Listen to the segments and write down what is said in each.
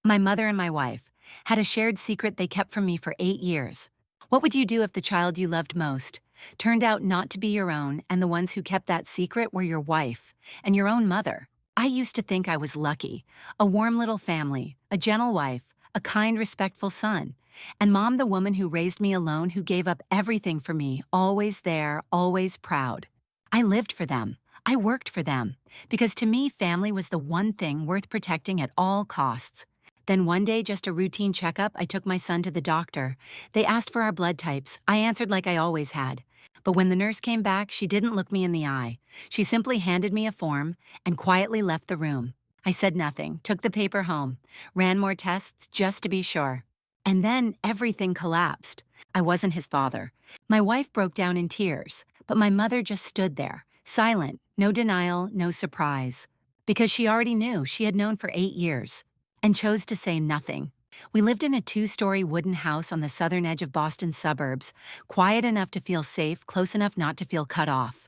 My mother and my wife had a shared secret they kept from me for 8 years. What would you do if the child you loved most turned out not to be your own, and the ones who kept that secret were your wife and your own mother? I used to think I was lucky. A warm little family, a gentle wife, a kind, respectful son. And Mom, the woman who raised me alone, who gave up everything for me, always there, always proud. I lived for them. I worked for them. Because to me, family was the one thing worth protecting at all costs. Then one day, just a routine checkup, I took my son to the doctor. They asked for our blood types. I answered like I always had. But when the nurse came back, she didn't look me in the eye. She simply handed me a form and quietly left the room. I said nothing, took the paper home, ran more tests just to be sure. And then everything collapsed. I wasn't his father. My wife broke down in tears, but my mother just stood there, silent, no denial, no surprise. Because she already knew, she had known for 8 years, and chose to say nothing. We lived in a 2-story wooden house on the southern edge of Boston's suburbs, quiet enough to feel safe, close enough not to feel cut off.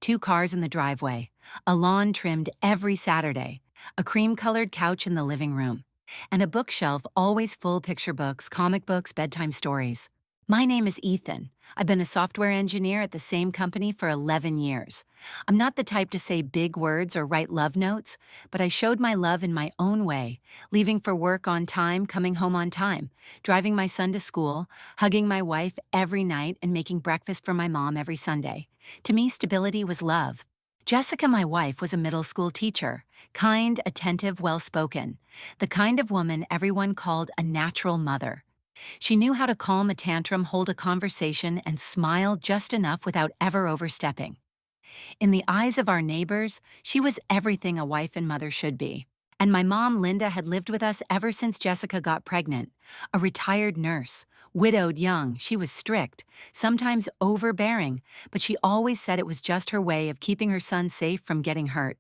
2 cars in the driveway, a lawn trimmed every Saturday, a cream-colored couch in the living room, and a bookshelf always full picture books, comic books, bedtime stories. My name is Ethan. I've been a software engineer at the same company for 11 years. I'm not the type to say big words or write love notes, but I showed my love in my own way, leaving for work on time, coming home on time, driving my son to school, hugging my wife every night, and making breakfast for my mom every Sunday. To me, stability was love. Jessica, my wife, was a middle school teacher, kind, attentive, well-spoken, the kind of woman everyone called a natural mother. She knew how to calm a tantrum, hold a conversation, and smile just enough without ever overstepping. In the eyes of our neighbors, she was everything a wife and mother should be. And my mom, Linda, had lived with us ever since Jessica got pregnant. A retired nurse, widowed young, she was strict, sometimes overbearing, but she always said it was just her way of keeping her son safe from getting hurt.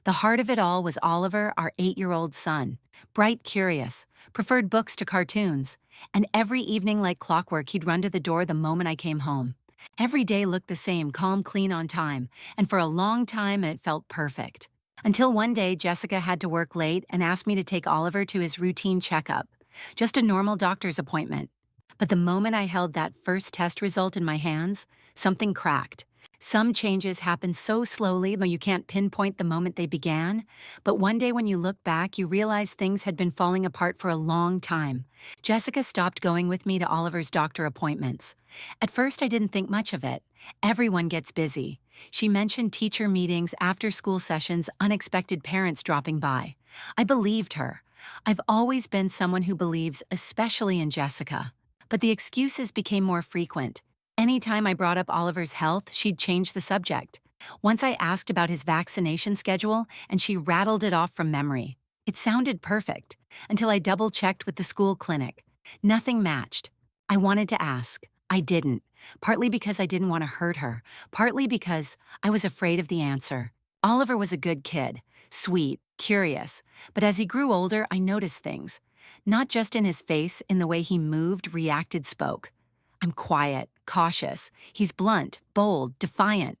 The heart of it all was Oliver, our 8-year-old son. Bright, curious, preferred books to cartoons, and every evening like clockwork he'd run to the door the moment I came home. Every day looked the same, calm, clean, on time, and for a long time it felt perfect. Until one day Jessica had to work late and asked me to take Oliver to his routine checkup, just a normal doctor's appointment. But the moment I held that first test result in my hands, something cracked. Some changes happen so slowly that you can't pinpoint the moment they began, but one day when you look back, you realize things had been falling apart for a long time. Jessica stopped going with me to Oliver's doctor appointments. At first, I didn't think much of it. Everyone gets busy. She mentioned teacher meetings, after-school sessions, unexpected parents dropping by. I believed her. I've always been someone who believes, especially in Jessica. But the excuses became more frequent. Anytime I brought up Oliver's health, she'd change the subject. Once I asked about his vaccination schedule, and she rattled it off from memory. It sounded perfect, until I double-checked with the school clinic. Nothing matched. I wanted to ask. I didn't, partly because I didn't want to hurt her, partly because I was afraid of the answer. Oliver was a good kid, sweet, curious, but as he grew older, I noticed things. Not just in his face, in the way he moved, reacted, spoke. I'm quiet, cautious. He's blunt, bold, defiant.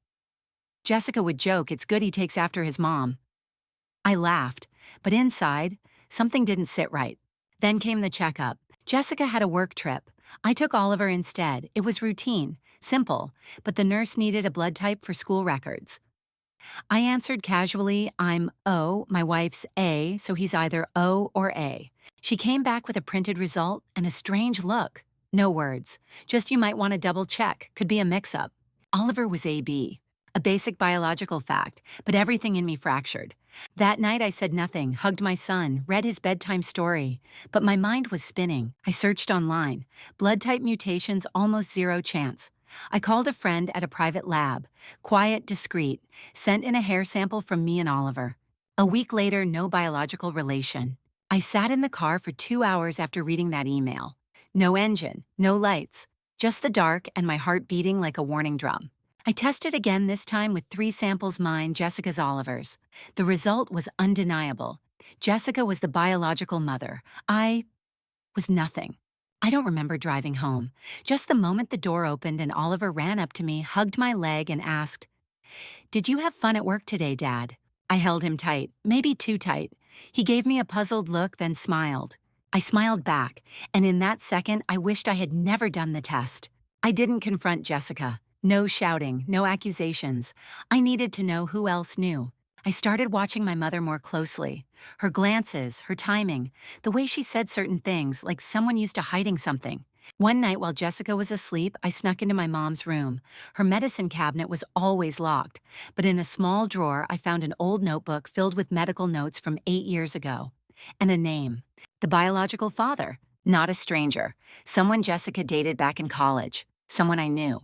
Jessica would joke, it's good he takes after his mom. I laughed, but inside, something didn't sit right. Then came the checkup. Jessica had a work trip. I took Oliver instead. It was routine, simple, but the nurse needed a blood type for school records. I answered casually, I'm O, my wife's A, so he's either O or A. She came back with a printed result and a strange look. No words. Just you might want to double check. Could be a mix-up. Oliver was AB. A basic biological fact, but everything in me fractured. That night I said nothing, hugged my son, read his bedtime story. But my mind was spinning. I searched online. Blood type mutations, almost zero chance. I called a friend at a private lab. Quiet, discreet. Sent in a hair sample from me and Oliver. A week later, no biological relation. I sat in the car for 2 hours after reading that email. No engine, no lights, just the dark and my heart beating like a warning drum. I tested again, this time with 3 samples, mine, Jessica's, Oliver's. The result was undeniable. Jessica was the biological mother. I was nothing. I don't remember driving home. Just the moment the door opened and Oliver ran up to me, hugged my leg, and asked, "Did you have fun at work today, Dad?" I held him tight, maybe too tight. He gave me a puzzled look, then smiled. I smiled back, and in that second, I wished I had never done the test. I didn't confront Jessica. No shouting, no accusations. I needed to know who else knew. I started watching my mother more closely. Her glances, her timing, the way she said certain things, like someone used to hiding something. One night while Jessica was asleep, I snuck into my mom's room. Her medicine cabinet was always locked, but in a small drawer, I found an old notebook filled with medical notes from 8 years ago. And a name. The biological father. Not a stranger. Someone Jessica dated back in college. Someone I knew.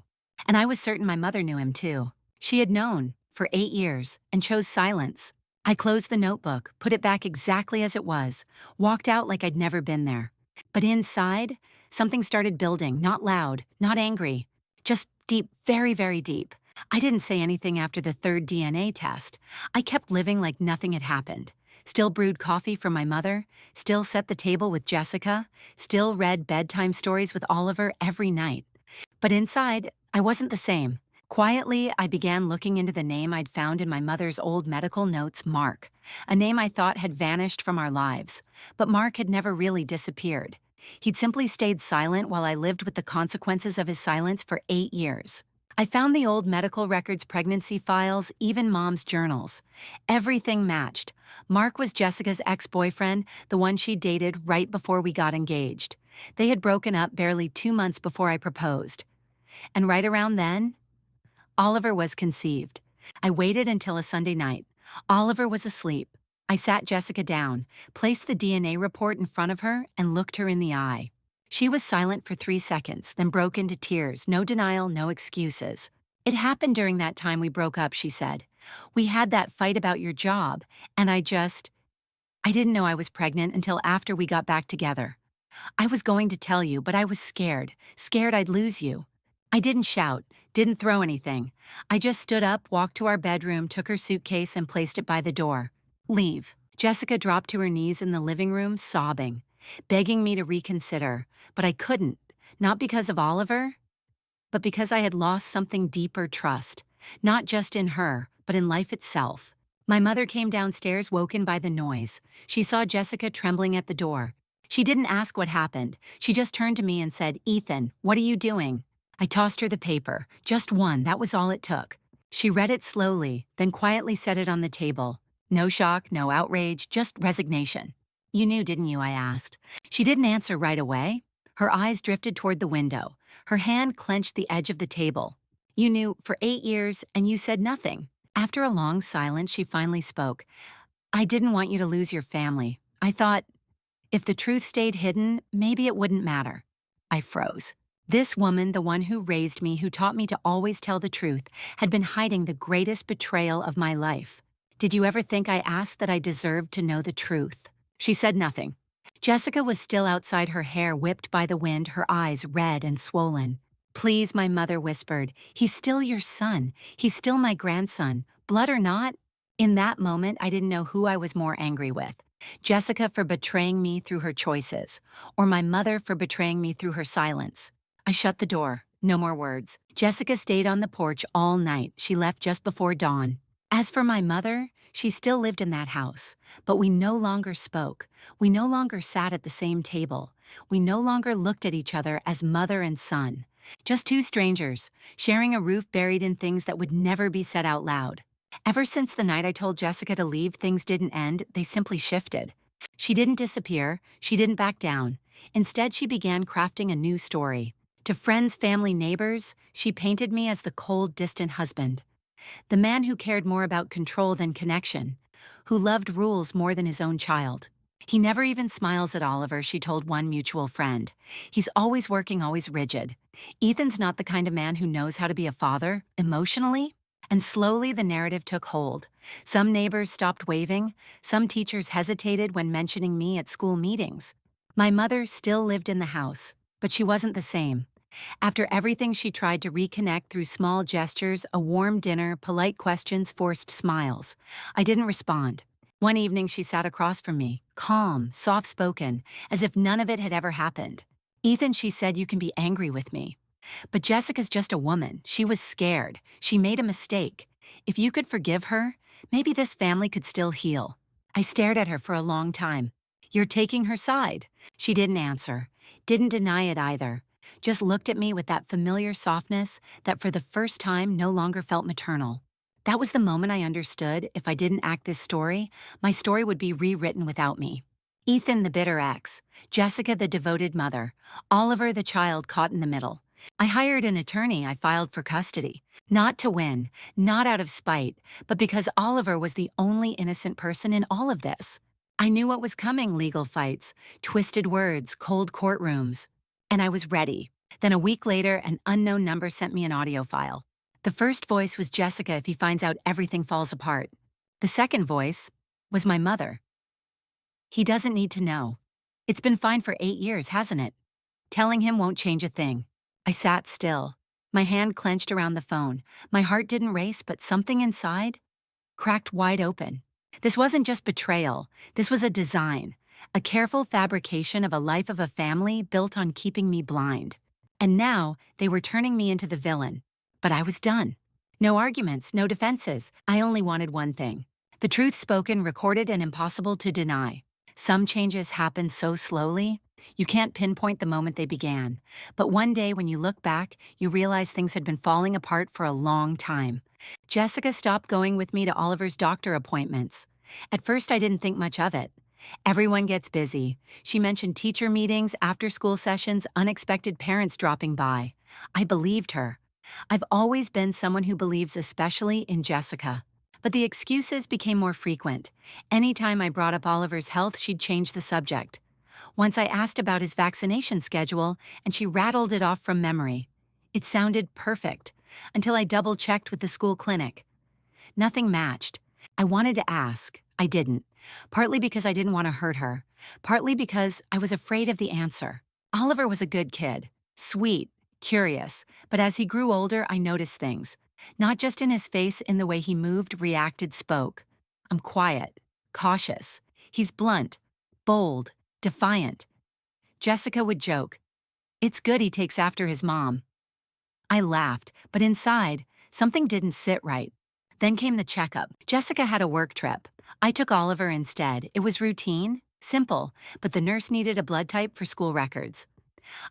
And I was certain my mother knew him too. She had known, for 8 years, and chose silence. I closed the notebook, put it back exactly as it was, walked out like I'd never been there. But inside, something started building, not loud, not angry, just deep, very, very deep. I didn't say anything after the third DNA test. I kept living like nothing had happened. Still brewed coffee for my mother, still set the table with Jessica, still read bedtime stories with Oliver every night. But inside, I wasn't the same. Quietly, I began looking into the name I'd found in my mother's old medical notes, Mark, a name I thought had vanished from our lives. But Mark had never really disappeared. He'd simply stayed silent while I lived with the consequences of his silence for 8 years. I found the old medical records, pregnancy files, even Mom's journals. Everything matched. Mark was Jessica's ex-boyfriend, the one she dated right before we got engaged. They had broken up barely 2 months before I proposed. And right around then, Oliver was conceived. I waited until a Sunday night. Oliver was asleep. I sat Jessica down, placed the DNA report in front of her, and looked her in the eye. She was silent for 3 seconds, then broke into tears, no denial, no excuses. "It happened during that time we broke up," she said. "We had that fight about your job, and I didn't know I was pregnant until after we got back together. I was going to tell you, but I was scared I'd lose you. I didn't shout, didn't throw anything. I just stood up, walked to our bedroom, took her suitcase, and placed it by the door. Leave." Jessica dropped to her knees in the living room, sobbing, begging me to reconsider, but I couldn't, not because of Oliver, but because I had lost something deeper: trust, not just in her, but in life itself. My mother came downstairs, woken by the noise. She saw Jessica trembling at the door. She didn't ask what happened. She just turned to me and said, "Ethan, what are you doing?" I tossed her the paper. Just one, that was all it took. She read it slowly, then quietly set it on the table. No shock, no outrage, just resignation. "You knew, didn't you?" I asked. She didn't answer right away. Her eyes drifted toward the window. Her hand clenched the edge of the table. "You knew for 8 years, and you said nothing." After a long silence, she finally spoke. "I didn't want you to lose your family. I thought, if the truth stayed hidden, maybe it wouldn't matter." I froze. This woman, the one who raised me, who taught me to always tell the truth, had been hiding the greatest betrayal of my life. "Did you ever think," I asked, "that I deserved to know the truth?" She said nothing. Jessica was still outside, her hair whipped by the wind, her eyes red and swollen. "Please," my mother whispered, "he's still your son. He's still my grandson, blood or not." In that moment, I didn't know who I was more angry with. Jessica for betraying me through her choices, or my mother for betraying me through her silence. I shut the door. No more words. Jessica stayed on the porch all night. She left just before dawn. As for my mother, she still lived in that house, but we no longer spoke. We no longer sat at the same table. We no longer looked at each other as mother and son. Just two strangers, sharing a roof buried in things that would never be said out loud. Ever since the night I told Jessica to leave, things didn't end, they simply shifted. She didn't disappear, she didn't back down. Instead, she began crafting a new story. To friends, family, neighbors, she painted me as the cold, distant husband. The man who cared more about control than connection, who loved rules more than his own child. "He never even smiles at Oliver," she told one mutual friend. "He's always working, always rigid. Ethan's not the kind of man who knows how to be a father, emotionally." And slowly the narrative took hold. Some neighbors stopped waving, some teachers hesitated when mentioning me at school meetings. My mother still lived in the house, but she wasn't the same. After everything, she tried to reconnect through small gestures, a warm dinner, polite questions, forced smiles. I didn't respond. One evening, she sat across from me, calm, soft-spoken, as if none of it had ever happened. "Ethan," she said, "you can be angry with me. But Jessica's just a woman. She was scared. She made a mistake. If you could forgive her, maybe this family could still heal." I stared at her for a long time. "You're taking her side." She didn't answer, didn't deny it either, just looked at me with that familiar softness that for the first time no longer felt maternal. That was the moment I understood if I didn't act this story, my story would be rewritten without me. Ethan, the bitter ex, Jessica, the devoted mother, Oliver, the child caught in the middle. I hired an attorney. I filed for custody. Not to win, not out of spite, but because Oliver was the only innocent person in all of this. I knew what was coming: legal fights, twisted words, cold courtrooms. And I was ready. Then a week later, an unknown number sent me an audio file. The first voice was Jessica if he finds out everything falls apart. The second voice was my mother. "He doesn't need to know. It's been fine for 8 years, hasn't it? Telling him won't change a thing." I sat still, my hand clenched around the phone. My heart didn't race, but something inside cracked wide open. This wasn't just betrayal. This was a design, a careful fabrication of a life of a family built on keeping me blind. And now they were turning me into the villain. But I was done. No arguments, no defenses. I only wanted one thing: the truth spoken, recorded, and impossible to deny. Some changes happen so slowly, you can't pinpoint the moment they began. But one day when you look back, you realize things had been falling apart for a long time. Jessica stopped going with me to Oliver's doctor appointments. At first, I didn't think much of it. Everyone gets busy. She mentioned teacher meetings, after-school sessions, unexpected parents dropping by. I believed her. I've always been someone who believes especially in Jessica. But the excuses became more frequent. Anytime I brought up Oliver's health, she'd change the subject. Once I asked about his vaccination schedule, and she rattled it off from memory. It sounded perfect, until I double-checked with the school clinic. Nothing matched. I wanted to ask. I didn't. Partly because I didn't want to hurt her. Partly because I was afraid of the answer. Oliver was a good kid. Sweet, curious. But as he grew older, I noticed things. Not just in his face, in the way he moved, reacted, spoke. I'm quiet, cautious. He's blunt, bold, defiant. Jessica would joke, "It's good he takes after his mom." I laughed, but inside, something didn't sit right. Then came the checkup. Jessica had a work trip. I took Oliver instead. It was routine, simple, but the nurse needed a blood type for school records.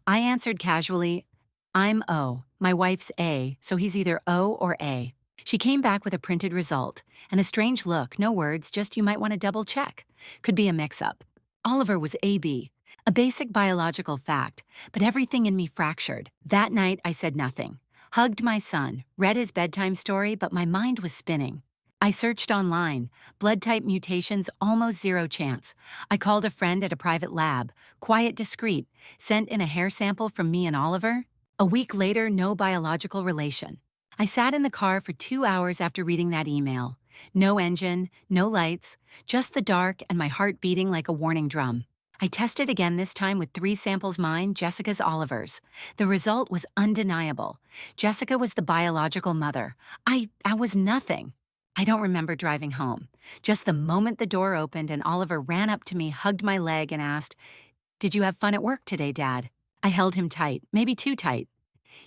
I answered casually, "I'm O. My wife's A, so he's either O or A." She came back with a printed result, and a strange look, no words, just "you might want to double check." Could be a mix-up. Oliver was AB, a basic biological fact, but everything in me fractured. That night, I said nothing. Hugged my son, read his bedtime story, but my mind was spinning. I searched online. Blood type mutations, almost zero chance. I called a friend at a private lab, quiet, discreet, sent in a hair sample from me and Oliver. A week later, no biological relation. I sat in the car for 2 hours after reading that email. No engine, no lights, just the dark and my heart beating like a warning drum. I tested again, this time with 3 samples: mine, Jessica's, Oliver's. The result was undeniable. Jessica was the biological mother. I was nothing. I don't remember driving home. Just the moment the door opened and Oliver ran up to me, hugged my leg, and asked, "Did you have fun at work today, Dad?" I held him tight, maybe too tight.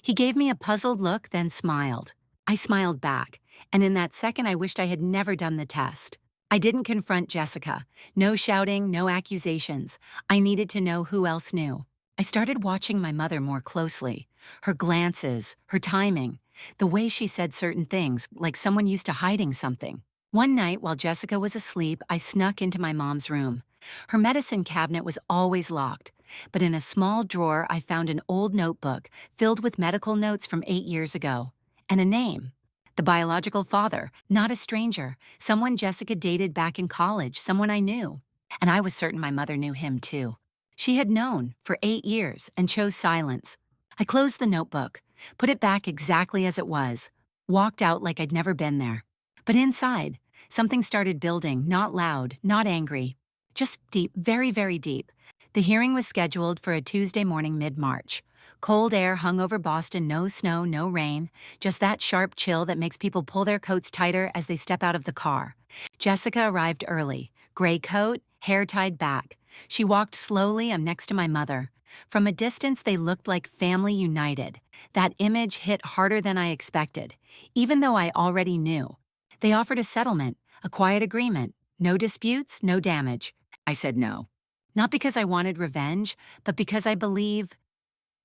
He gave me a puzzled look, then smiled. I smiled back, and in that second I wished I had never done the test. I didn't confront Jessica. No shouting, no accusations. I needed to know who else knew. I started watching my mother more closely. Her glances, her timing, the way she said certain things, like someone used to hiding something. One night, while Jessica was asleep, I snuck into my mom's room. Her medicine cabinet was always locked, but in a small drawer I found an old notebook filled with medical notes from 8 years ago. And a name. The biological father, not a stranger, someone Jessica dated back in college, someone I knew. And I was certain my mother knew him too. She had known for 8 years and chose silence. I closed the notebook, put it back exactly as it was, walked out like I'd never been there. But inside, something started building, not loud, not angry, just deep, very, very deep. The hearing was scheduled for a Tuesday morning mid-March. Cold air hung over Boston, no snow, no rain, just that sharp chill that makes people pull their coats tighter as they step out of the car. Jessica arrived early, gray coat, hair tied back. She walked slowly. I'm next to my mother. From a distance, they looked like family united. That image hit harder than I expected, even though I already knew. They offered a settlement, a quiet agreement. No disputes, no damage. I said no. Not because I wanted revenge, but because I believe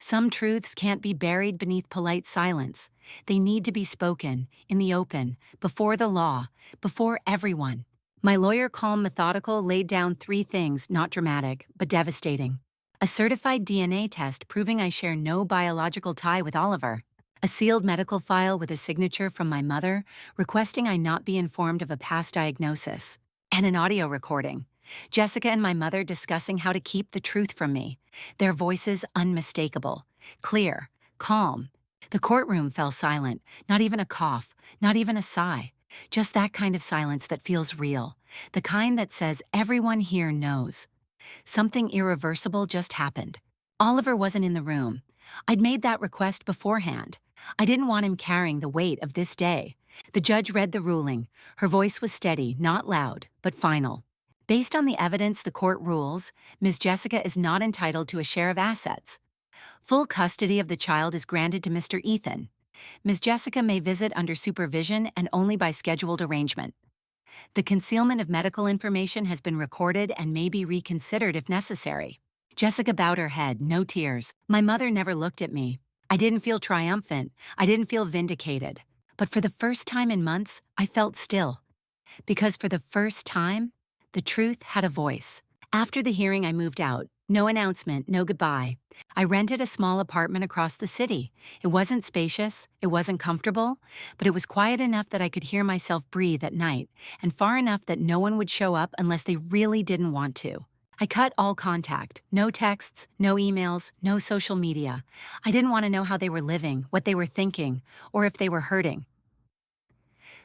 some truths can't be buried beneath polite silence. They need to be spoken, in the open, before the law, before everyone. My lawyer, calm, methodical, laid down three things, not dramatic, but devastating. A certified DNA test proving I share no biological tie with Oliver. A sealed medical file with a signature from my mother requesting I not be informed of a past diagnosis. And an audio recording. Jessica and my mother discussing how to keep the truth from me. Their voices unmistakable, clear, calm. The courtroom fell silent, not even a cough, not even a sigh. Just that kind of silence that feels real, the kind that says everyone here knows. Something irreversible just happened. Oliver wasn't in the room. I'd made that request beforehand. I didn't want him carrying the weight of this day. The judge read the ruling. Her voice was steady, not loud, but final. Based on the evidence the court rules, Ms. Jessica is not entitled to a share of assets. Full custody of the child is granted to Mr. Ethan. Ms. Jessica may visit under supervision and only by scheduled arrangement. The concealment of medical information has been recorded and may be reconsidered if necessary. Jessica bowed her head, no tears. My mother never looked at me. I didn't feel triumphant. I didn't feel vindicated. But for the first time in months, I felt still. Because for the first time, the truth had a voice. After the hearing, I moved out. No announcement, no goodbye. I rented a small apartment across the city. It wasn't spacious, it wasn't comfortable, but it was quiet enough that I could hear myself breathe at night, and far enough that no one would show up unless they really didn't want to. I cut all contact. No texts, no emails, no social media. I didn't want to know how they were living, what they were thinking, or if they were hurting.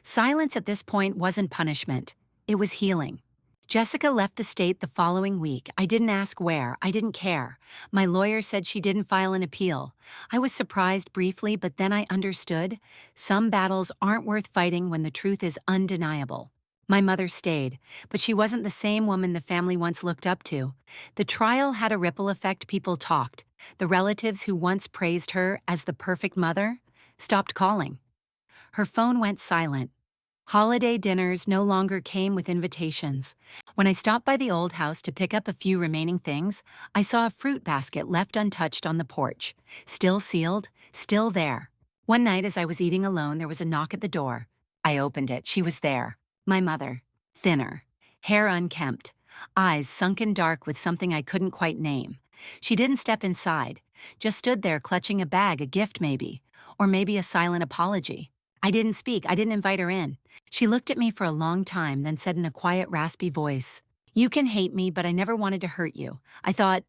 Silence at this point wasn't punishment. It was healing. Jessica left the state the following week. I didn't ask where. I didn't care. My lawyer said she didn't file an appeal. I was surprised briefly, but then I understood. Some battles aren't worth fighting when the truth is undeniable. My mother stayed, but she wasn't the same woman the family once looked up to. The trial had a ripple effect. People talked. The relatives who once praised her as the perfect mother stopped calling. Her phone went silent. Holiday dinners no longer came with invitations. When I stopped by the old house to pick up a few remaining things, I saw a fruit basket left untouched on the porch. Still sealed, still there. One night as I was eating alone, there was a knock at the door. I opened it. She was there. My mother. Thinner. Hair unkempt. Eyes sunken dark with something I couldn't quite name. She didn't step inside. Just stood there clutching a bag, a gift maybe. Or maybe a silent apology. I didn't speak. I didn't invite her in. She looked at me for a long time, then said in a quiet, raspy voice, "You can hate me, but I never wanted to hurt you. I thought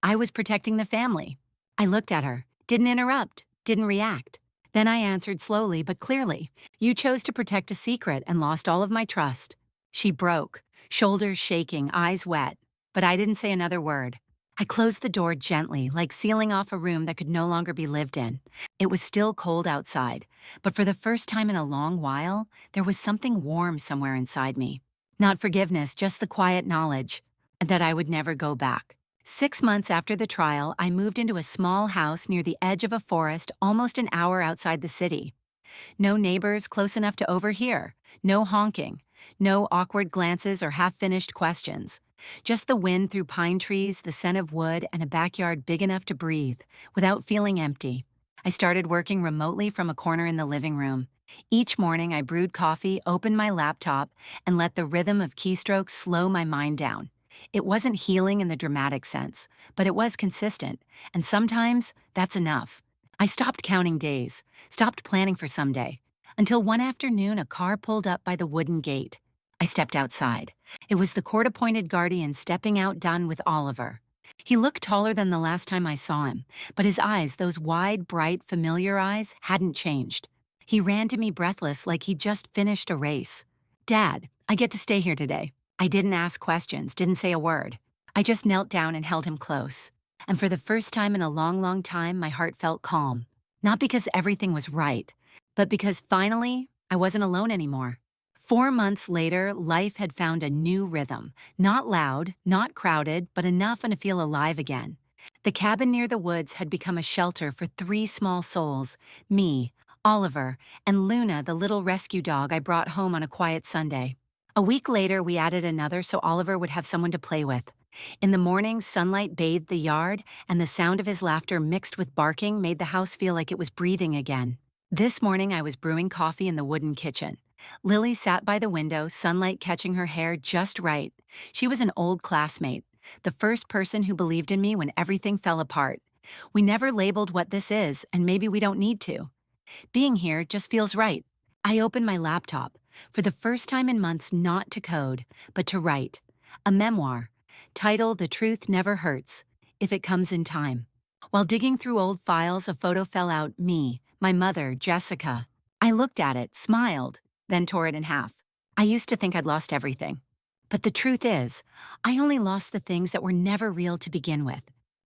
I was protecting the family." I looked at her, didn't interrupt, didn't react. Then I answered slowly but clearly, "You chose to protect a secret and lost all of my trust." She broke, shoulders shaking, eyes wet, but I didn't say another word. I closed the door gently, like sealing off a room that could no longer be lived in. It was still cold outside, but for the first time in a long while, there was something warm somewhere inside me. Not forgiveness, just the quiet knowledge that I would never go back. 6 months after the trial, I moved into a small house near the edge of a forest almost an hour outside the city. No neighbors close enough to overhear, no honking, no awkward glances or half-finished questions. Just the wind through pine trees, the scent of wood, and a backyard big enough to breathe, without feeling empty. I started working remotely from a corner in the living room. Each morning I brewed coffee, opened my laptop, and let the rhythm of keystrokes slow my mind down. It wasn't healing in the dramatic sense, but it was consistent, and sometimes that's enough. I stopped counting days, stopped planning for someday, until one afternoon a car pulled up by the wooden gate. I stepped outside. It was the court-appointed guardian stepping out, done with Oliver. He looked taller than the last time I saw him, but his eyes, those wide, bright, familiar eyes, hadn't changed. He ran to me breathless like he'd just finished a race. "Dad, I get to stay here today." I didn't ask questions, didn't say a word. I just knelt down and held him close. And for the first time in a long, long time, my heart felt calm. Not because everything was right, but because finally, I wasn't alone anymore. 4 months later, life had found a new rhythm. Not loud, not crowded, but enough to feel alive again. The cabin near the woods had become a shelter for 3 small souls, me, Oliver, and Luna, the little rescue dog I brought home on a quiet Sunday. A week later, we added another so Oliver would have someone to play with. In the morning, sunlight bathed the yard, and the sound of his laughter mixed with barking made the house feel like it was breathing again. This morning, I was brewing coffee in the wooden kitchen. Lily sat by the window, sunlight catching her hair just right. She was an old classmate, the first person who believed in me when everything fell apart. We never labeled what this is, and maybe we don't need to. Being here just feels right. I opened my laptop, for the first time in months not to code, but to write. A memoir, title The Truth Never Hurts, if it comes in time. While digging through old files, a photo fell out, me, my mother, Jessica. I looked at it, smiled, then tore it in half. I used to think I'd lost everything. But the truth is, I only lost the things that were never real to begin with.